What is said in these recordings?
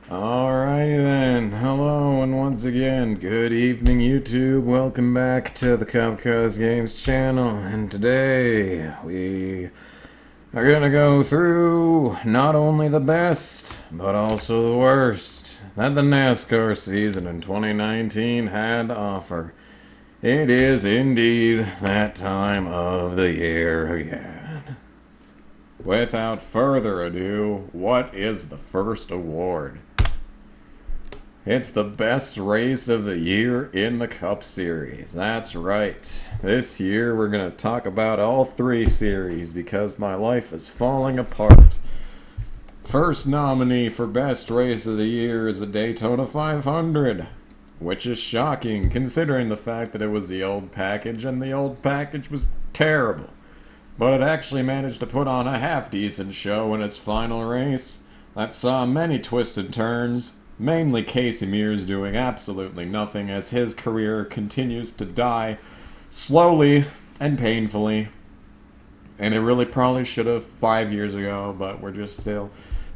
Alrighty then, hello and once again, good evening YouTube, welcome back to the Cuz Games channel, and today we are gonna go through not only the best, but also the worst that the Nascar season in 2019 had to offer. It is indeed that time of the year again. Without further ado, what is the first award? It's the best race of the year in the Cup Series. That's right. This year we're going to talk about all three series because my life is falling apart. First nominee for best race of the year is the Daytona 500, which is shocking considering the fact that it was the old package and the old package was terrible. But it actually managed to put on a half-decent show in its final race that saw many twists and turns. Mainly Casey Mears doing absolutely nothing as his career continues to die slowly and painfully. And it really probably should have 5 years ago, but we're just still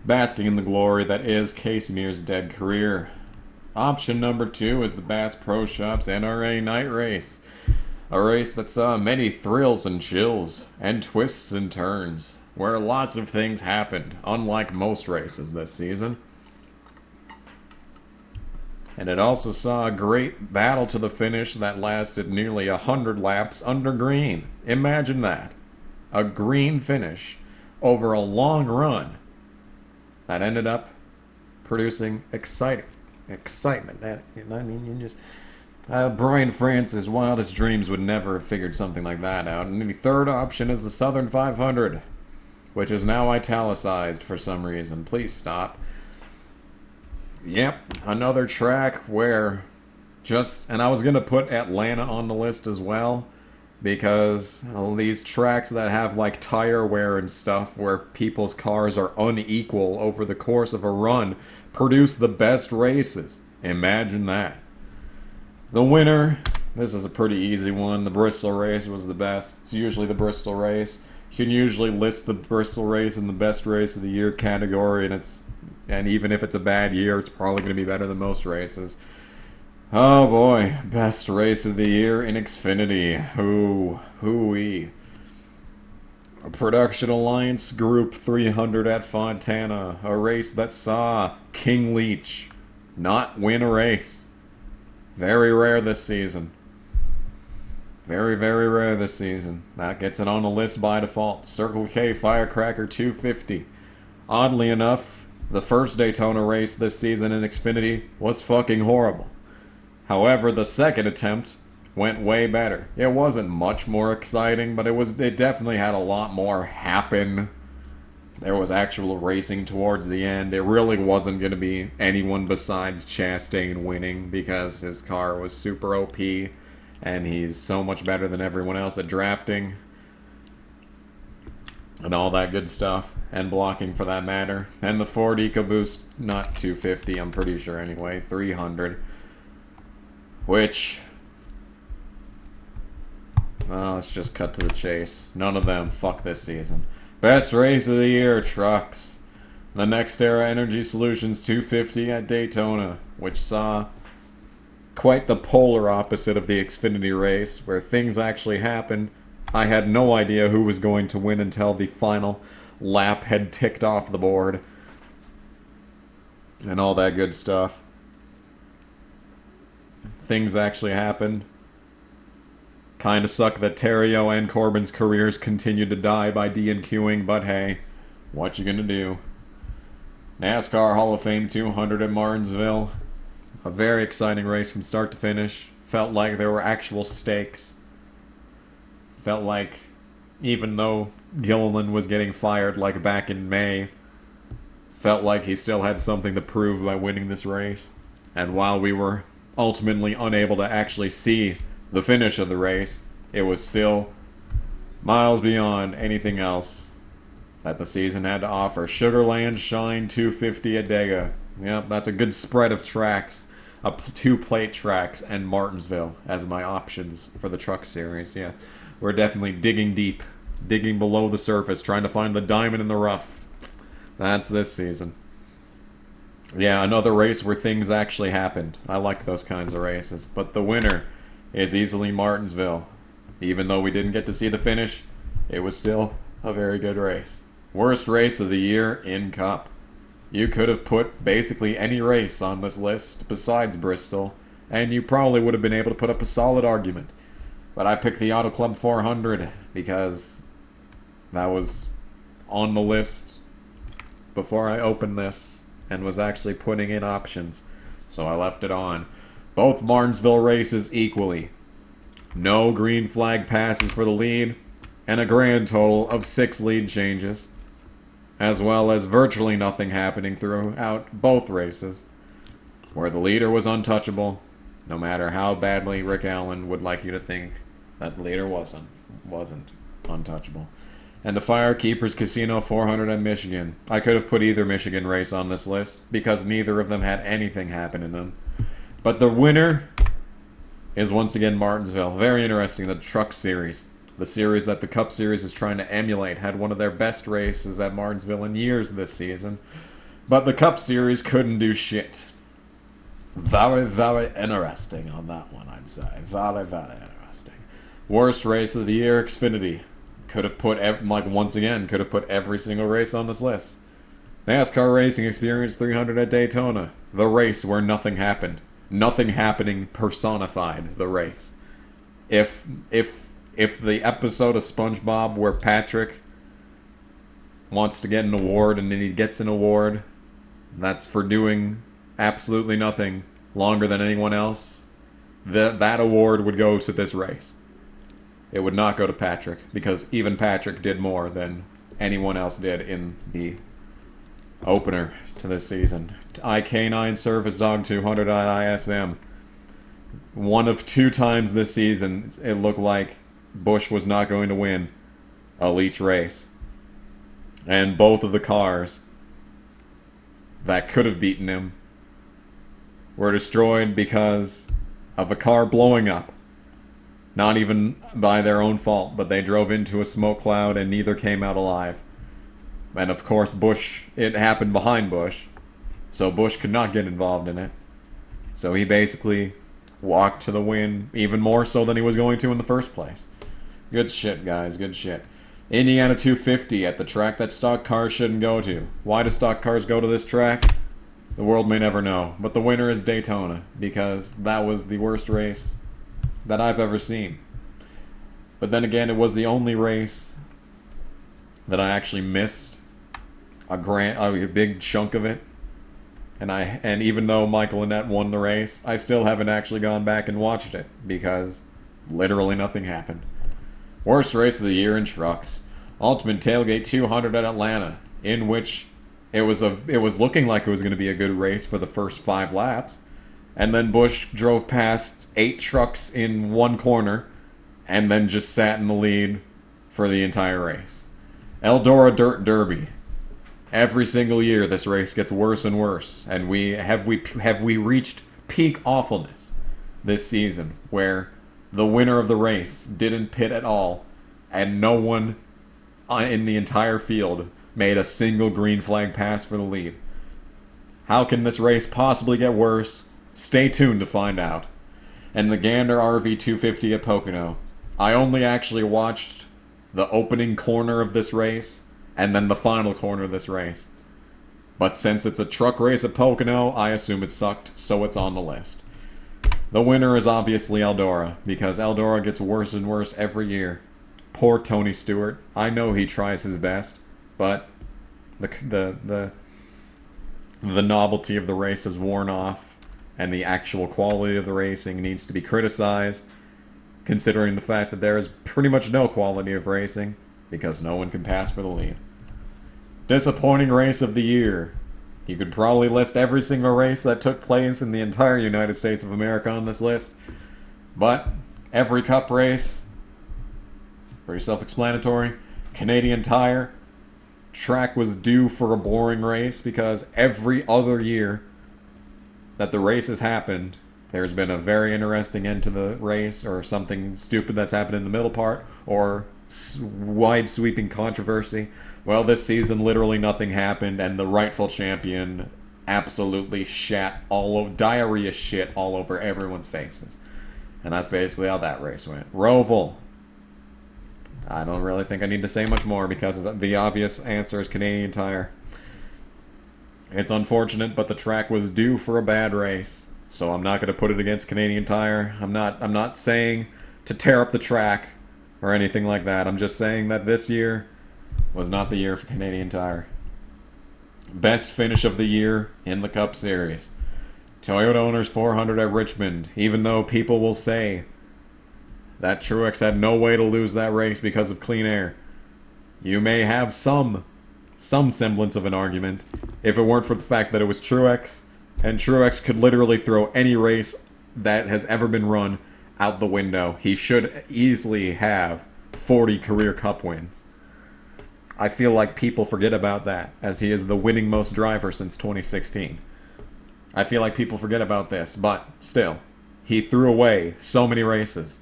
basking in the glory that is Casey Mears' dead career. Option number 2 is the Bass Pro Shops NRA Night Race. A race that saw many thrills and chills, and twists and turns, where lots of things happened, unlike most races this season. And it also saw a great battle to the finish that lasted nearly 100 laps under green. Imagine that. A green finish over a long run that ended up producing excitement. Brian France's wildest dreams would never have figured something like that out. And the third option is the Southern 500, which is now italicized for some reason. Please stop. Yep, another track where and I was going to put Atlanta on the list as well, because these tracks that have like tire wear and stuff where people's cars are unequal over the course of a run produce the best races. Imagine that. The winner, this is a pretty easy one. The Bristol race was the best. It's usually the Bristol race. You can usually list the Bristol race in the best race of the year category, and even if it's a bad year, it's probably going to be better than most races. Oh boy, best race of the year in XFINITY. Hoo-wee. Production Alliance Group 300 at Fontana. A race that saw King Leach not win a race. Very rare this season. Very, very rare this season. That gets it on the list by default. Circle K Firecracker 250. Oddly enough, the first Daytona race this season in XFINITY was fucking horrible. However, the second attempt went way better. It wasn't much more exciting, but it definitely had a lot more happen. There was actual racing towards the end. It really wasn't going to be anyone besides Chastain winning because his car was super OP and he's so much better than everyone else at drafting and all that good stuff, and blocking for that matter. And the Ford EcoBoost, not 250, I'm pretty sure anyway, 300, which, well, let's just cut to the chase. None of them. Fuck this season. Best race of the year, trucks. The Next Era Energy Solutions 250 at Daytona, which saw quite the polar opposite of the XFINITY race, where things actually happened. I had no idea who was going to win until the final lap had ticked off the board. And all that good stuff. Things actually happened. Kinda suck that Terrio and Corbin's careers continued to die by DNQing, but hey, what you gonna do? NASCAR Hall of Fame 200 at Martinsville. A very exciting race from start to finish. Felt like there were actual stakes. Felt like, even though Gilliland was getting fired like back in May, felt like he still had something to prove by winning this race. And while we were ultimately unable to actually see the finish of the race, it was still miles beyond anything else that the season had to offer. Sugarland Shine 250 at Dega. Yep, that's a good spread of tracks. 2 plate tracks and Martinsville as my options for the truck series. Yes, we're definitely digging deep, digging below the surface, trying to find the diamond in the rough. That's this season. Yeah, another race where things actually happened. I like those kinds of races. But the winner is easily Martinsville. Even though we didn't get to see the finish, it was still a very good race. Worst race of the year in Cup. You could have put basically any race on this list besides Bristol, and you probably would have been able to put up a solid argument. But I picked the Auto Club 400 because that was on the list before I opened this and was actually putting in options, so I left it on. Both Martinsville races equally. No green flag passes for the lead, and a grand total of 6 lead changes, as well as virtually nothing happening throughout both races, where the leader was untouchable, no matter how badly Rick Allen would like you to think that the leader wasn't untouchable. And the Firekeepers Casino 400 at Michigan. I could have put either Michigan race on this list, because neither of them had anything happen in them. But the winner is once again Martinsville. Very interesting. The Truck Series, the series that the Cup Series is trying to emulate, had one of their best races at Martinsville in years this season. But the Cup Series couldn't do shit. Very, very interesting on that one, I'd say. Very, very interesting. Worst race of the year, XFINITY. Could have put, once again, could have put every single race on this list. NASCAR Racing Experience 300 at Daytona. The race where nothing happened. Nothing happening personified the race. If the episode of SpongeBob where Patrick wants to get an award and then he gets an award that's for doing absolutely nothing longer than anyone else, that award would go to this race. It would not go to Patrick, because even Patrick did more than anyone else did in the opener to this season. IK9 Surface Dog 200 at ISM. One of 2 times this season, it looked like Busch was not going to win a Leach race. And both of the cars that could have beaten him were destroyed because of a car blowing up. Not even by their own fault, but they drove into a smoke cloud and neither came out alive. And of course Busch, it happened behind Busch, so Busch could not get involved in it. So he basically walked to the win, even more so than he was going to in the first place. Good shit, guys, good shit. Indiana 250 at the track that stock cars shouldn't go to. Why do stock cars go to this track? The world may never know, but the winner is Daytona, because that was the worst race that I've ever seen. But then again, it was the only race that I actually missed a big chunk of it. And even though Michael Annett won the race, I still haven't actually gone back and watched it, because literally nothing happened. Worst race of the year in trucks. Ultimate Tailgate 200 at Atlanta, in which it was looking like it was going to be a good race for the first 5 laps. And then Busch drove past 8 trucks in one corner and then just sat in the lead for the entire race. Eldora Dirt Derby. Every single year this race gets worse and worse, and have we reached peak awfulness this season, where the winner of the race didn't pit at all and no one in the entire field made a single green flag pass for the lead. How can this race possibly get worse? Stay tuned to find out. And the Gander RV 250 at Pocono. I only actually watched the opening corner of this race and then the final corner of this race. But since it's a truck race at Pocono, I assume it sucked, so it's on the list. The winner is obviously Eldora, because Eldora gets worse and worse every year. Poor Tony Stewart. I know he tries his best, but the novelty of the race has worn off, and the actual quality of the racing needs to be criticized, considering the fact that there is pretty much no quality of racing, because no one can pass for the lead. Disappointing race of the year. You could probably list every single race that took place in the entire United States of America on this list, but every Cup race, pretty self-explanatory. Canadian Tire, track was due for a boring race, because every other year that the race has happened, there's been a very interesting end to the race, or something stupid that's happened in the middle part, or wide sweeping controversy. Well, this season literally nothing happened, and the rightful champion absolutely shat all over, diarrhea shit all over everyone's faces. And that's basically how that race went. Roval. I don't really think I need to say much more because the obvious answer is Canadian Tire. It's unfortunate, but the track was due for a bad race. So I'm not going to put it against Canadian Tire. I'm not saying to tear up the track or anything like that. I'm just saying that this year was not the year for Canadian Tire. Best finish of the year in the Cup Series. Toyota Owners 400 at Richmond. Even though people will say that Truex had no way to lose that race because of clean air, you may have some semblance of an argument if it weren't for the fact that it was Truex, and Truex could literally throw any race that has ever been run out the window. He should easily have 40 career Cup wins. I feel like people forget about that, as he is the winning most driver since 2016. I feel like people forget about this, but still, he threw away so many races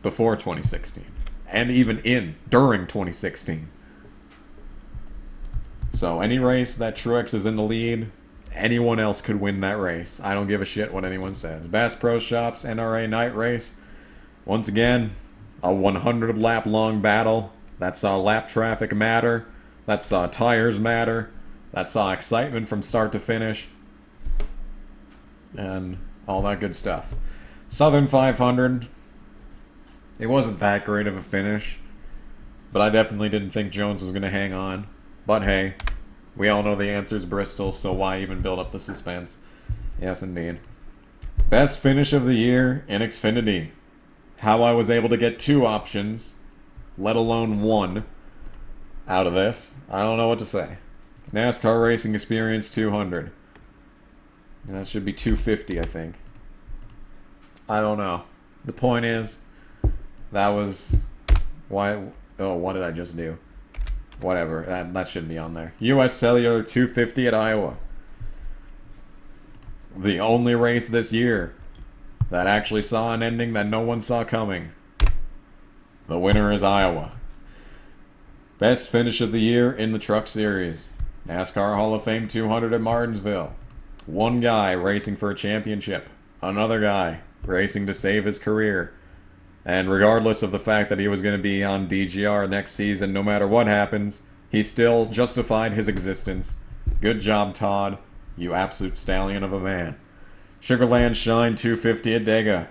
before 2016, and even during 2016. So any race that Truex is in the lead, anyone else could win that race. I don't give a shit what anyone says. Bass Pro Shops NRA night race. Once again, a 100-lap long battle that saw lap traffic matter, that saw tires matter, that saw excitement from start to finish, and all that good stuff. Southern 500, it wasn't that great of a finish, but I definitely didn't think Jones was going to hang on. But hey, we all know the answer is Bristol, so why even build up the suspense? Yes, indeed. Best finish of the year in Xfinity. How I was able to get 2 options, let alone 1, out of this, I don't know what to say. NASCAR Racing Experience 200. That should be 250, I think. I don't know. The point is, that was... why... oh, what did I just do? Whatever, that shouldn't be on there. US Cellular 250 at Iowa. The only race this year that actually saw an ending that no one saw coming. The winner is Iowa. Best finish of the year in the Truck Series. NASCAR Hall of Fame 200 at Martinsville. One guy racing for a championship. Another guy racing to save his career. And regardless of the fact that he was going to be on DGR next season, no matter what happens, he still justified his existence. Good job, Todd. You absolute stallion of a man. Sugarland Shine 250 at Dega.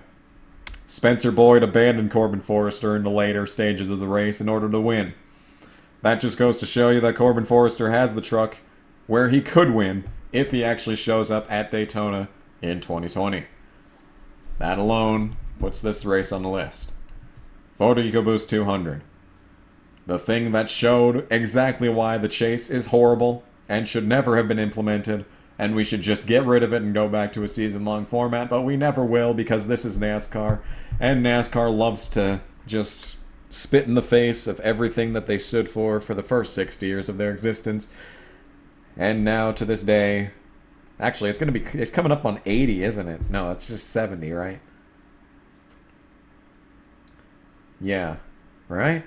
Spencer Boyd abandoned Corbin Forrester in the later stages of the race in order to win. That just goes to show you that Corbin Forrester has the truck where he could win if he actually shows up at Daytona in 2020. That alone puts this race on the list. Photo EcoBoost 200. The thing that showed exactly why the chase is horrible and should never have been implemented, and we should just get rid of it and go back to a season-long format, but we never will because this is NASCAR, and NASCAR loves to just spit in the face of everything that they stood for the first 60 years of their existence. And now to this day, actually it's coming up on 80, isn't it? No, it's just 70, right? Yeah, right?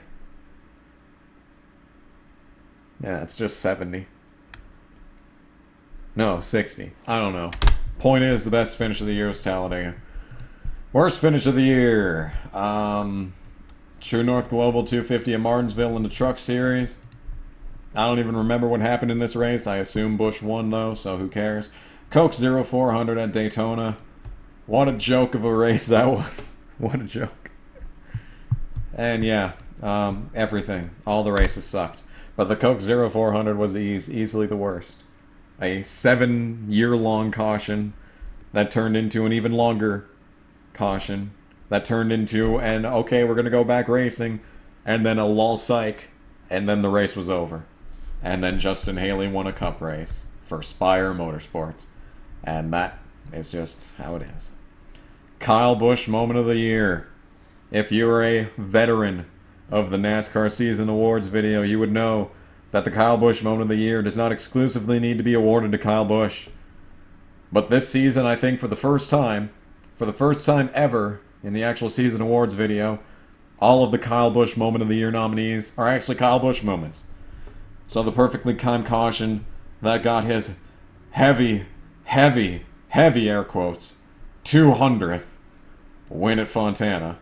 Yeah, it's just 70. No, 60. I don't know. Point is, the best finish of the year was Talladega. Worst finish of the year. TruNorth Global 250 at Martinsville in the Truck Series. I don't even remember what happened in this race. I assume Busch won, though, so who cares? Coke 0400 at Daytona. What a joke of a race that was. What a joke. And yeah, everything. All the races sucked. But the Coke 0400 was easily the worst. A 7-year-long caution that turned into an even longer caution that turned into an, okay, we're going to go back racing, and then a lol psych, and then the race was over. And then Justin Haley won a cup race for Spire Motorsports. And that is just how it is. Kyle Busch Moment of the Year. If you are a veteran of the NASCAR Season Awards video, you would know that the Kyle Busch Moment of the Year does not exclusively need to be awarded to Kyle Busch. But this season, I think for the first time ever in the actual Season Awards video, all of the Kyle Busch Moment of the Year nominees are actually Kyle Busch moments. So the perfectly timed caution that got his heavy, heavy, heavy air quotes, 200th win at Fontana.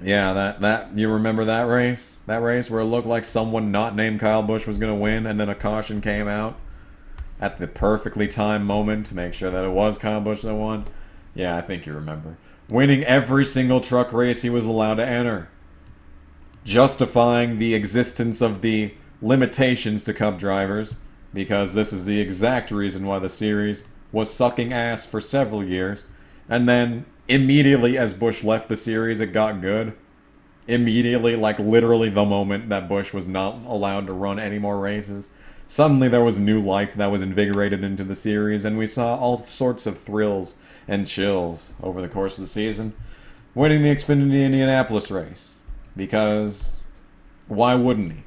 Yeah, that you remember that race? That race where it looked like someone not named Kyle Busch was going to win, and then a caution came out at the perfectly timed moment to make sure that it was Kyle Busch that won? Yeah, I think you remember. Winning every single truck race he was allowed to enter. Justifying the existence of the limitations to Cup drivers, because this is the exact reason why the series was sucking ass for several years. And then, immediately as Busch left the series, it got good. Immediately, like literally the moment that Busch was not allowed to run any more races, suddenly there was new life that was invigorated into the series, and we saw all sorts of thrills and chills over the course of the season. Winning the XFINITY Indianapolis race, because why wouldn't he?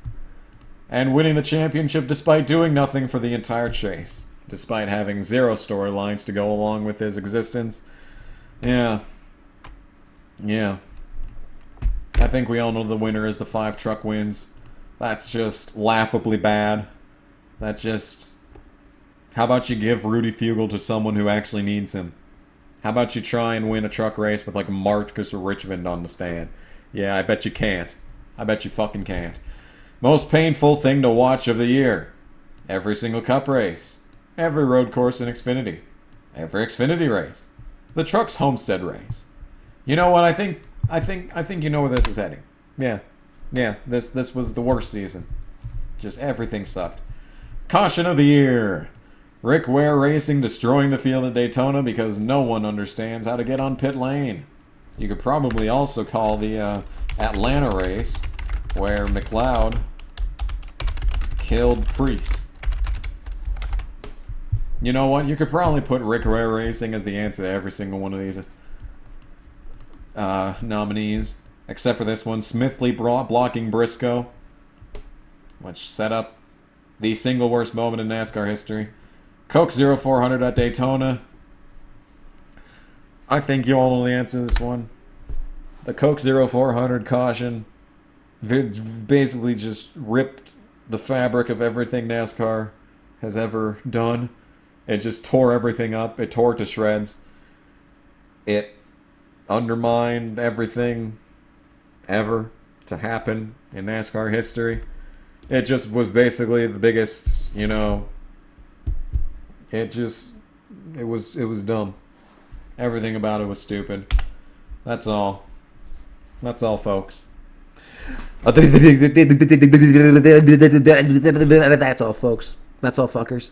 And winning the championship despite doing nothing for the entire chase, despite having zero storylines to go along with his existence. Yeah. I think we all know the winner is the 5 truck wins. That's just laughably bad. That just... How about you give Rudy Fugle to someone who actually needs him? How about you try and win a truck race with like Marcus Richmond on the stand? Yeah, I bet you can't. I bet you fucking can't. Most painful thing to watch of the year. Every single Cup race. Every road course in Xfinity. Every Xfinity race. The Trucks Homestead race. You know what? I think you know where this is heading. Yeah. This was the worst season. Just everything sucked. Caution of the year. Rick Ware Racing destroying the field at Daytona because no one understands how to get on pit lane. You could probably also call the Atlanta race where McLeod killed Priest. You know what? You could probably put Rick Ware Racing as the answer to every single one of these nominees, except for this one, Smithley blocking Briscoe, which set up the single worst moment in NASCAR history. Coke 0400 at Daytona. I think you all know the answer to this one. The Coke 0400 caution basically just ripped the fabric of everything NASCAR has ever done. It just tore everything up. It tore it to shreds. It undermined everything ever to happen in NASCAR history. It just was basically the biggest, it was dumb. Everything about it was stupid. That's all. That's all, folks. That's all, folks. That's all, fuckers.